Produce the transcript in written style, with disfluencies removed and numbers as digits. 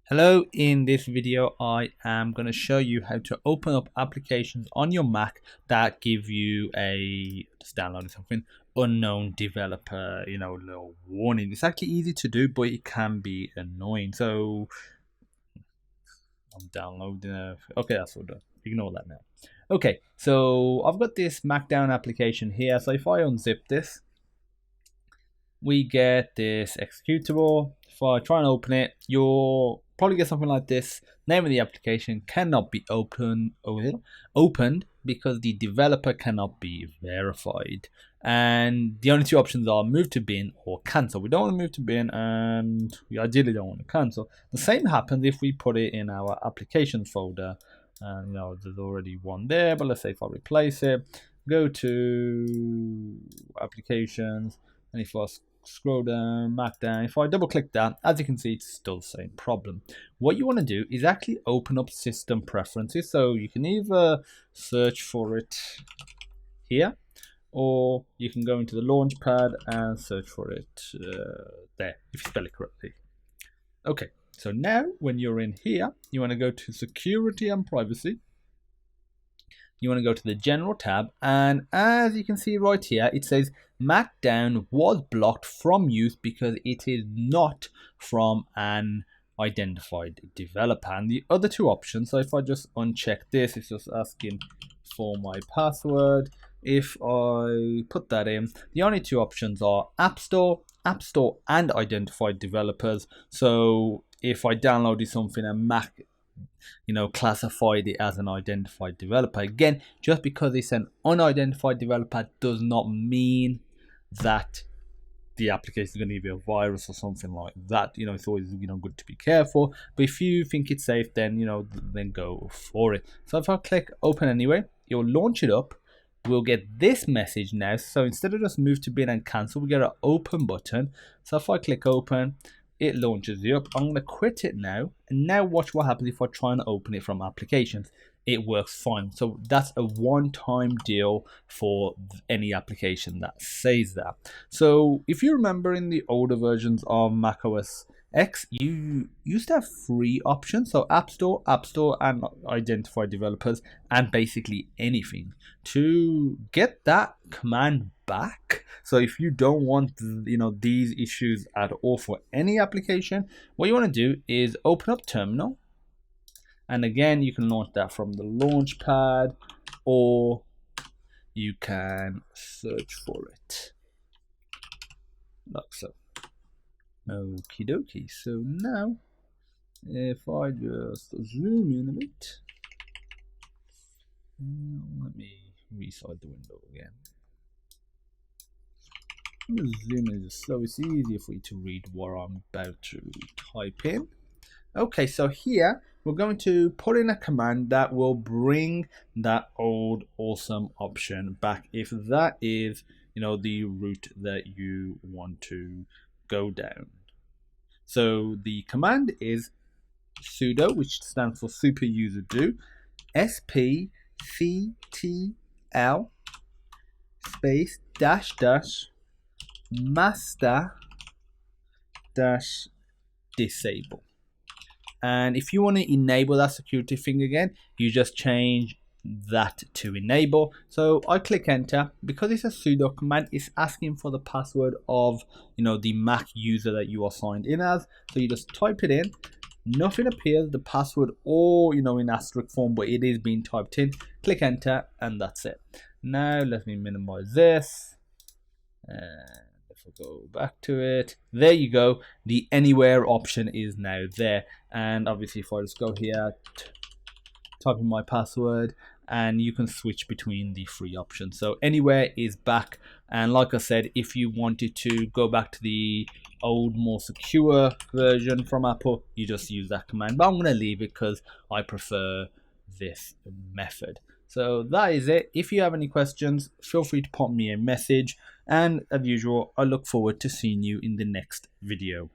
Hello, in this video I am going to show you how to open up applications on your Mac that give you just downloading something, unknown developer, little warning. It's actually easy to do, but it can be annoying. So I'm downloading okay, that's all done. Ignore that now. Okay, so I've got this Markdown application here. So if I unzip this, we get this executable. If I try and open it, you'll probably get something like this. Name of the application cannot be opened because the developer cannot be verified. And the only two options are move to bin or cancel. We don't want to move to bin, and we ideally don't want to cancel. The same happens if we put it in our applications folder. And there's already one there, but let's say if I replace it, go to applications, and if I scroll down, Markdown, if I double click that, as you can see, it's still the same problem. What you want to do is actually open up system preferences. So you can either search for it here, or you can go into the launchpad and search for it there, if you spell it correctly. Okay, so now when you're in here, you want to go to security and privacy. You want to go to the general tab, and as you can see right here, it says Markdown was blocked from use because it is not from an identified developer. And the other two options, so if I just uncheck this, it's just asking for my password. If I put that in, the only two options are App Store and identified developers. So if I downloaded something and Mac classified it as an identified developer, again, just because it's an unidentified developer does not mean that the application is going to give you a virus or something like that. It's always good to be careful, but if you think it's safe, then then go for it. So if I click open anyway, you'll launch it up. We'll get this message now. So instead of just move to bin and cancel, we get an open button. So if I click open, it launches it up. I'm going to quit it now, and now watch what happens if I try and open it from applications. It works fine. So that's a one-time deal for any application that says that. So if you remember, in the older versions of macOS X, you used to have three options: so App Store, and identified developers, and basically anything. To get that command back, so if you don't want these issues at all for any application, what you want to do is open up terminal, and again you can launch that from the launchpad, or you can search for it like so. Okie dokie. So now if I just zoom in a bit, let me resize the window again. Zoom in so it's easier for you to read what I'm about to type in. Okay, so here we're going to put in a command that will bring that old awesome option back, if that is the route that you want to go down. So the command is sudo, which stands for super user do, spctl space dash master dash disable. And if you want to enable that security thing again, you just change that to enable. So I click enter. Because it's a sudo command, it's asking for the password of the Mac user that you are signed in as. So you just type it in. Nothing appears, the password, or in asterisk form, but it is being typed in. Click enter, and that's it. Now let me minimize this, and if I go back to it, there you go. The anywhere option is now there. And obviously if I just go here, type in my password, and you can switch between the three options. So anywhere is back. And like I said, if you wanted to go back to the old, more secure version from Apple, you just use that command, but I'm going to leave it because I prefer this method. So that is it. If you have any questions, feel free to pop me a message, and as usual, I look forward to seeing you in the next video.